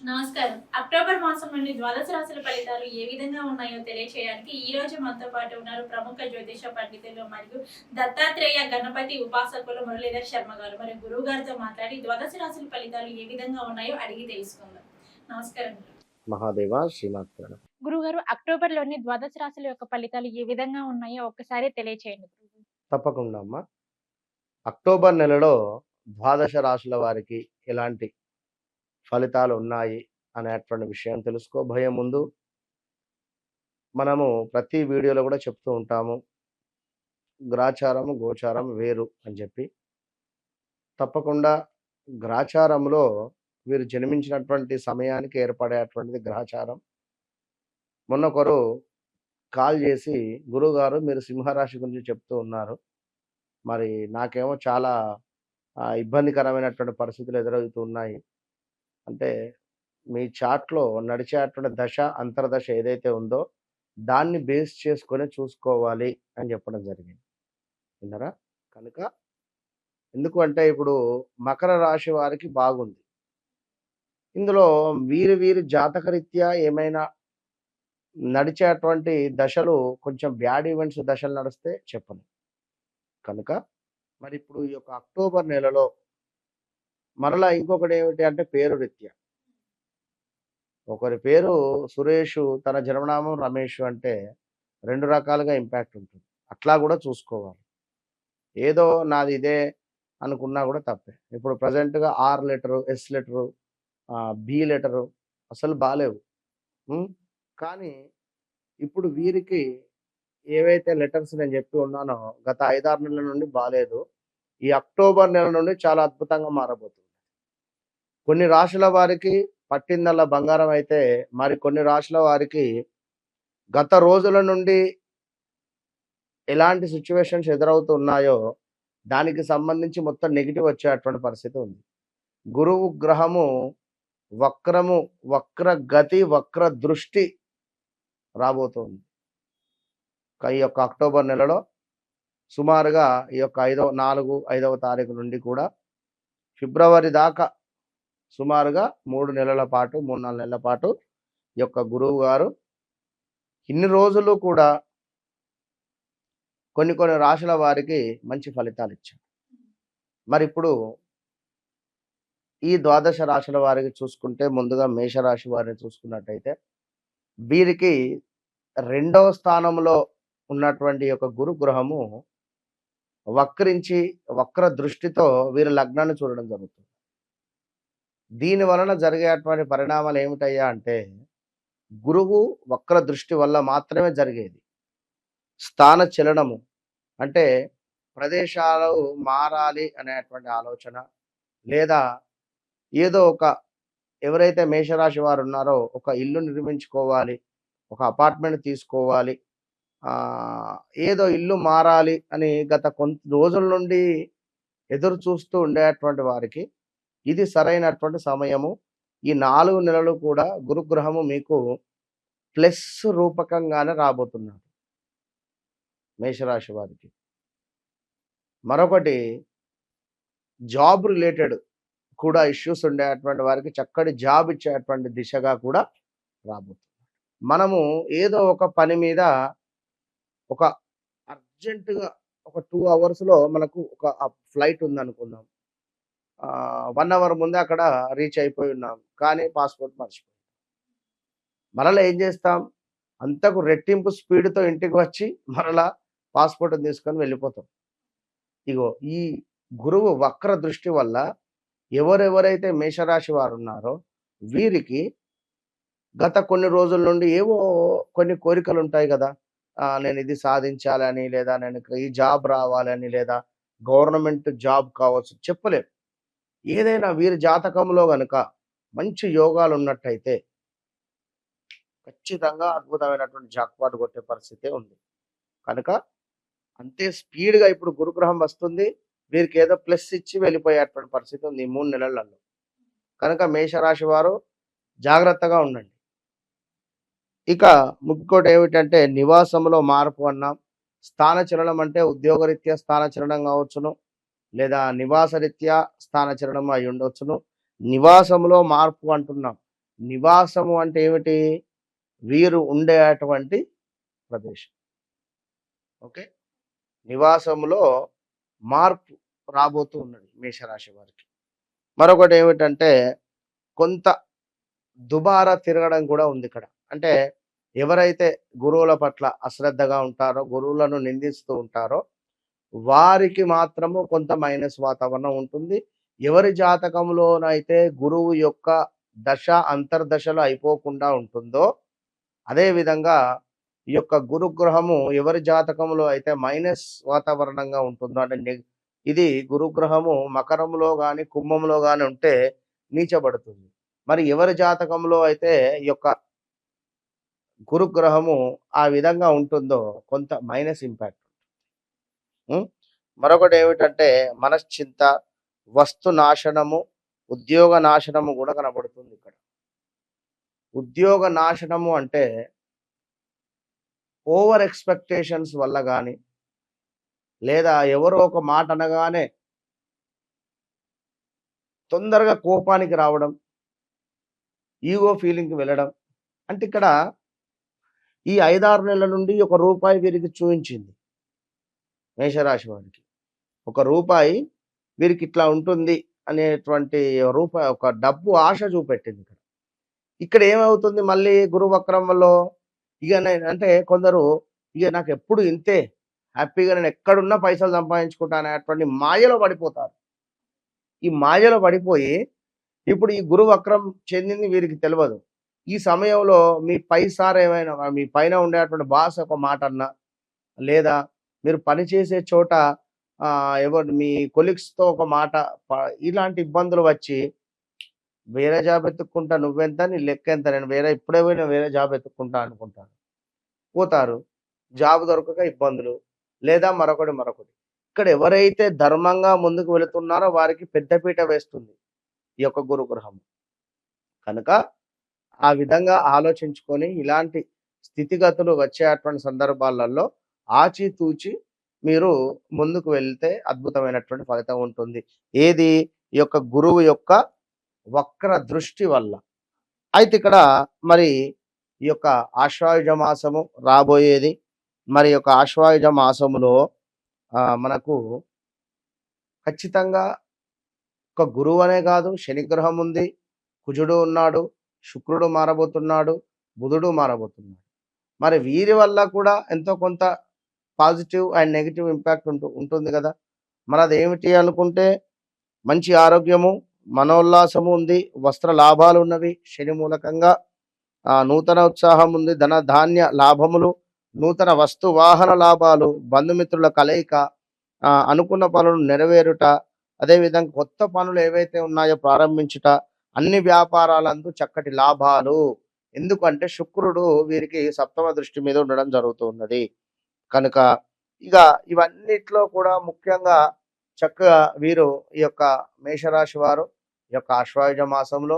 నమస్కారం. అక్టోబర్ మాసం నుండి ద్వాదశ రాశుల ఫలితాలు ఏ విధంగా ఉన్నాయో తెలియచేయడానికి ఈ రోజు మనతో పాటు ఉన్నారు ప్రముఖ జ్యోతిష పండితులు మరియు దత్తాత్రేయ గణపతి ఉపాసకులు మురళీధర్ శర్మ గారు. మరియు గురువు గారితో మాట్లాడి ద్వాదశ రాశుల ఫలితాలు ఏ విధంగా ఉన్నాయో అడిగి తెలుసుకుందాం. నమస్కారం. మహాదేవ శ్రీమాత్ర. గురుగారు, అక్టోబర్లోని ద్వాదశ రాశుల యొక్క ఫలితాలు ఏ విధంగా ఉన్నాయో ఒక్కసారి తెలియచేయండి. తప్పకుండా అమ్మా. అక్టోబర్ నెలలో ద్వాదశ రాశుల వారికి ఎలాంటి ఫలితాలు ఉన్నాయి అనేటువంటి విషయం తెలుసుకోబోయే ముందు మనము ప్రతి వీడియోలో కూడా చెప్తూ ఉంటాము, గ్రాచారం గోచారం వేరు అని చెప్పి. తప్పకుండా గ్రాచారంలో వీరు జన్మించినటువంటి సమయానికి ఏర్పడేటువంటిది గ్రహచారం. మొన్న ఒకరు కాల్ చేసి, గురువుగారు మీరు సింహరాశి గురించి చెప్తూ ఉన్నారు, మరి నాకేమో చాలా ఇబ్బందికరమైనటువంటి పరిస్థితులు ఎదురవుతూ ఉన్నాయి. అంటే మీ చార్ట్లో నడిచేటువంటి దశ అంతర్దశ ఏదైతే ఉందో దాన్ని బేస్ చేసుకొని చూసుకోవాలి అని చెప్పడం జరిగింది. విన్నారా? కనుక ఎందుకు అంటే ఇప్పుడు మకర రాశి వారికి బాగుంది. ఇందులో వీరి జాతకరీత్యా ఏమైనా నడిచేటువంటి దశలు కొంచెం బ్యాడ్ ఈవెంట్స్ దశలు నడిస్తే చెప్పను. కనుక మరి ఇప్పుడు ఈ యొక్క అక్టోబర్ నెలలో మరలా ఇంకొకటి ఏమిటి అంటే పేరు రీత్యా ఒకరి పేరు సురేష్, తన జన్మనామం రమేష్ అంటే రెండు రకాలుగా ఇంపాక్ట్ ఉంటుంది. అట్లా కూడా చూసుకోవాలి. ఏదో నాది ఇదే అనుకున్నా కూడా తప్పే. ఇప్పుడు ప్రజెంట్గా R letter, S letter, B letter అసలు బాలేవు. కానీ ఇప్పుడు వీరికి ఏవైతే లెటర్స్ నేను చెప్పి ఉన్నానో గత 5-6 నెలల నుండి బాలేదు. ఈ అక్టోబర్ నెల నుండి చాలా అద్భుతంగా మారబోతుంది. కొన్ని రాశుల వారికి పట్టిందల్లా బంగారం అయితే, మరి కొన్ని రాశుల వారికి గత రోజుల నుండి ఎలాంటి సిచ్యువేషన్స్ ఎదురవుతున్నాయో దానికి సంబంధించి మొత్తం నెగిటివ్ వచ్చేటువంటి పరిస్థితి ఉంది. గురువు గ్రహము వక్రము, వక్ర గతి, వక్ర దృష్టి రాబోతుంది. ఈ యొక్క అక్టోబర్ నెలలో సుమారుగా ఈ యొక్క 4-5వ తారీఖు నుండి కూడా ఫిబ్రవరి దాకా సుమారుగా 3 నెలల పాటు, 3-4 నెలల పాటు ఈ యొక్క గురువు గారు ఇన్ని రోజులు కూడా కొన్ని రాశుల వారికి మంచి ఫలితాలు ఇచ్చారు. మరి ఇప్పుడు ఈ ద్వాదశ రాశుల వారికి చూసుకుంటే ముందుగా మేషరాశి వారిని చూసుకున్నట్టయితే వీరికి 2వ స్థానంలో ఉన్నటువంటి యొక్క గురు గ్రహము వక్రించి వక్ర దృష్టితో వీరి లగ్నాన్ని చూడడం జరుగుతుంది. దీని వలన జరిగేటువంటి పరిణామాలు ఏమిటయ్యా అంటే, గురువు వక్ర దృష్టి వల్ల మాత్రమే జరిగేది స్థాన చలనము, అంటే ప్రదేశాలు మారాలి అనేటువంటి ఆలోచన, లేదా ఏదో ఒక ఎవరైతే మేషరాశి వారు ఉన్నారో ఒక ఇల్లు నిర్మించుకోవాలి, ఒక అపార్ట్మెంట్ తీసుకోవాలి, ఏదో ఇల్లు మారాలి అని గత కొంత రోజుల నుండి ఎదురు చూస్తూ ఉండేటువంటి వారికి ఇది సరైనటువంటి సమయము. ఈ 4 నెలలు కూడా గురుగ్రహము మీకు ప్లస్ రూపకంగానే రాబోతున్నారు మేషరాశి వారికి. మరొకటి జాబ్ రిలేటెడ్ కూడా ఇష్యూస్ ఉండేటువంటి వారికి చక్కటి జాబ్ ఇచ్చేటువంటి దిశగా కూడా రాబోతుంది. మనము ఏదో ఒక పని మీద ఒక అర్జెంటుగా ఒక 2 అవర్స్లో మనకు ఒక ఫ్లైట్ ఉందనుకుందాం, 1 అవర్ ముందే అక్కడ రీచ్ అయిపోయి ఉన్నాం, కానీ పాస్పోర్ట్ మర్చిపోయాం. మరలా ఏం చేస్తాం? అంతకు రెట్టింపు స్పీడ్తో ఇంటికి వచ్చి మరలా పాస్పోర్ట్ తీసుకొని వెళ్ళిపోతాం. ఇగో ఈ గురువు వక్ర దృష్టి వల్ల ఎవరెవరైతే మేషరాశి వారు ఉన్నారో వీరికి గత కొన్ని రోజుల నుండి ఏవో కొన్ని కోరికలు ఉంటాయి కదా, నేను ఇది సాధించాలని, లేదా నేను ఈ జాబ్ రావాలని, లేదా గవర్నమెంట్ జాబ్ కావచ్చు, చెప్పలేం. ఏదైనా వీరి జాతకంలో కనుక మంచి యోగాలు ఉన్నట్టయితే ఖచ్చితంగా అద్భుతమైనటువంటి జాక్పాట్ కొట్టే పరిస్థితే ఉంది. కనుక అంతే స్పీడ్గా ఇప్పుడు గురుగ్రహం వస్తుంది, వీరికి ఏదో ప్లస్ ఇచ్చి వెళ్ళిపోయేటువంటి పరిస్థితి ఉంది ఈ 3 నెలలలో. కనుక మేషరాశి వారు జాగ్రత్తగా ఉండండి. ఇక ఇంకోటి ఏమిటంటే నివాసంలో మార్పు అన్నాం. స్థానచలనం అంటే ఉద్యోగరీత్యా స్థానచలనం కావచ్చును, లేదా నివాసరీత్యా స్థానచలనం అయి ఉండవచ్చును. నివాసంలో మార్పు అంటున్నాం. నివాసము అంటే ఏమిటి? వీరు ఉండేటువంటి ప్రదేశం. ఓకే. నివాసములో మార్పు రాబోతూ ఉన్నది మేషరాశి వారికి. మరొకటి ఏమిటంటే కొంత దుబారా తిరగడం కూడా ఉంది ఇక్కడ. అంటే ఎవరైతే గురువుల పట్ల అశ్రద్ధగా ఉంటారో, గురువులను నిందిస్తూ ఉంటారో వారికి మాత్రము కొంత మైనస్ వాతావరణం ఉంటుంది. ఎవరి జాతకంలోనైతే గురువు యొక్క దశ అంతర్దశలు అయిపోకుండా ఉంటుందో, అదే విధంగా ఈ యొక్క గురుగ్రహము ఎవరి జాతకంలో అయితే మైనస్ వాతావరణంగా ఉంటుందో అంటే ఇది గురుగ్రహము మకరంలో గాని, కుంభంలో గాని ఉంటే నీచబడుతుంది. మరి ఎవరి జాతకంలో అయితే ఈ యొక్క గురుగ్రహము ఆ విధంగా ఉంటుందో కొంత మైనస్ ఇంపాక్ట్. మరొకటి ఏమిటంటే మనశ్చింత, వస్తు నాశనము, ఉద్యోగ నాశనము కూడా కనబడుతుంది ఇక్కడ. ఉద్యోగ నాశనము అంటే ఓవర్ ఎక్స్పెక్టేషన్స్ వల్ల కానీ, లేదా ఎవరో ఒక మాట అనగానే తొందరగా కోపానికి రావడం, ఈగో ఫీలింగ్కి వెళ్ళడం. అంటే ఇక్కడ ఈ 5-6 నెలల నుండి ₹1 వీరికి చూయించింది మేషరాశి వారికి. ₹1 వీరికి ఇట్లా ఉంటుంది అనేటువంటి ఒక డబ్బు ఆశ చూపెట్టింది ఇక్కడ. ఇక్కడ ఏమవుతుంది మళ్ళీ గురువక్రమంలో ఇక అంటే కొందరు ఇక నాకు ఎప్పుడు ఇంతే హ్యాపీగా నేను ఎక్కడున్నా పైసలు సంపాదించుకుంటా అనేటువంటి మాయలో పడిపోతారు. ఈ మాయలో పడిపోయి ఇప్పుడు ఈ గురువక్రం చెందింది వీరికి తెలియదు. ఈ సమయంలో మీ సార్ ఏమైనా మీ పైన ఉండేటువంటి బాస్ ఒక మాట అన్నా, లేదా మీరు పనిచేసే చోట ఎవరు మీ కొలీగ్స్తో ఒక మాట, ఇలాంటి ఇబ్బందులు వచ్చి వేరే జాబ్ ఎత్తుక్కుంటా, నువ్వెంత నీ లెక్క ఎంత, నేను ఇప్పుడే పోయినా వేరే జాబ్ ఎత్తుక్కుంటా అనుకుంటాను. పోతారు, జాబ్ దొరకక ఇబ్బందులు, లేదా మరొకటి. ఇక్కడ ఎవరైతే ధర్మంగా ముందుకు వెళుతున్నారో వారికి పెద్దపీట వేస్తుంది ఈ యొక్క గురుగ్రహం. కనుక ఆ విధంగా ఆలోచించుకొని ఇలాంటి స్థితిగతులు వచ్చేటువంటి సందర్భాలలో ఆచితూచి మీరు ముందుకు వెళ్తే అద్భుతమైనటువంటి ఫలితం ఉంటుంది. ఏది? ఈ యొక్క గురువు యొక్క వక్ర దృష్టి వల్ల. అయితే ఇక్కడ మరి ఈ యొక్క ఆశ్వాయుజ మాసము రాబోయేది. మరి యొక్క ఆశ్వాయుజ మాసములో మనకు ఖచ్చితంగా ఒక గురువు అనే కాదు, శనిగ్రహం ఉంది, కుజుడు ఉన్నాడు, శుక్రుడు మారబోతున్నాడు, బుధుడు మారబోతున్నాడు. మరి వీరి వల్ల కూడా ఎంతో కొంత పాజిటివ్ అండ్ నెగిటివ్ ఇంపాక్ట్ ఉంటుంది కదా. మరి అదేమిటి అనుకుంటే మంచి ఆరోగ్యము, మనోల్లాసము ఉంది, వస్త్ర లాభాలు ఉన్నవి శని మూలకంగా, నూతన ఉత్సాహం ఉంది, ధన ధాన్య లాభములు, నూతన వస్తు వాహన లాభాలు, బంధుమిత్రుల కలయిక, అనుకున్న పనులు నెరవేరుట, అదేవిధంగా కొత్త పనులు ఏవైతే ఉన్నాయో ప్రారంభించుట, అన్ని వ్యాపారాలందు చక్కటి లాభాలు. ఎందుకంటే శుక్రుడు వీరికి సప్తమ దృష్టి మీద ఉండడం జరుగుతూ ఉన్నది కనుక ఇక ఇవన్నిట్లో కూడా ముఖ్యంగా చక్కగా వీరు ఈ యొక్క మేషరాశి వారు ఈ యొక్క ఆశ్వాయుజ మాసంలో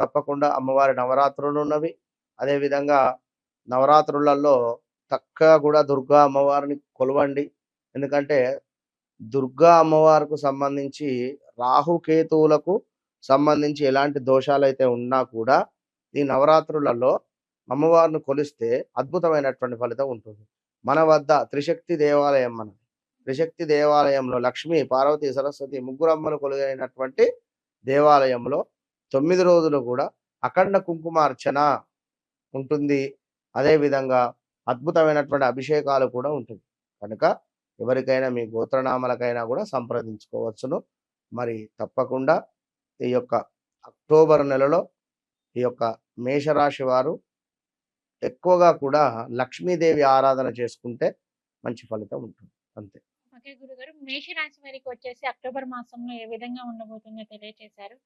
తప్పకుండా అమ్మవారి నవరాత్రులు ఉన్నవి. అదేవిధంగా నవరాత్రులలో చక్కగా కూడా దుర్గా అమ్మవారిని కొలవండి. ఎందుకంటే దుర్గా అమ్మవారికి సంబంధించి రాహుకేతువులకు సంబంధించి ఎలాంటి దోషాలు అయితే ఉన్నా కూడా ఈ నవరాత్రులలో అమ్మవారిని కొలిస్తే అద్భుతమైనటువంటి ఫలితం ఉంటుంది. మన వద్ద త్రిశక్తి దేవాలయం, త్రిశక్తి దేవాలయంలో లక్ష్మి, పార్వతి, సరస్వతి ముగ్గురమ్మలు కొలుగైనటువంటి దేవాలయంలో 9 రోజులు కూడా అఖండ కుంకుమార్చన ఉంటుంది. అదేవిధంగా అద్భుతమైనటువంటి అభిషేకాలు కూడా ఉంటుంది. కనుక ఎవరికైనా మీ గోత్రనామలకైనా కూడా సంప్రదించుకోవచ్చును. మరి తప్పకుండా ఈ యొక్క అక్టోబర్ నెలలో ఈ యొక్క మేషరాశి వారు ఎక్కువగా కూడా లక్ష్మీదేవి ఆరాధన చేసుకుంటే మంచి ఫలితం ఉంటుంది. అంతే. ఓకే గురుగారు, మేషరాశి వారికి వచ్చేసి అక్టోబర్ మాసంలో ఏ విధంగా ఉండబోతుందో తెలియజేశారు.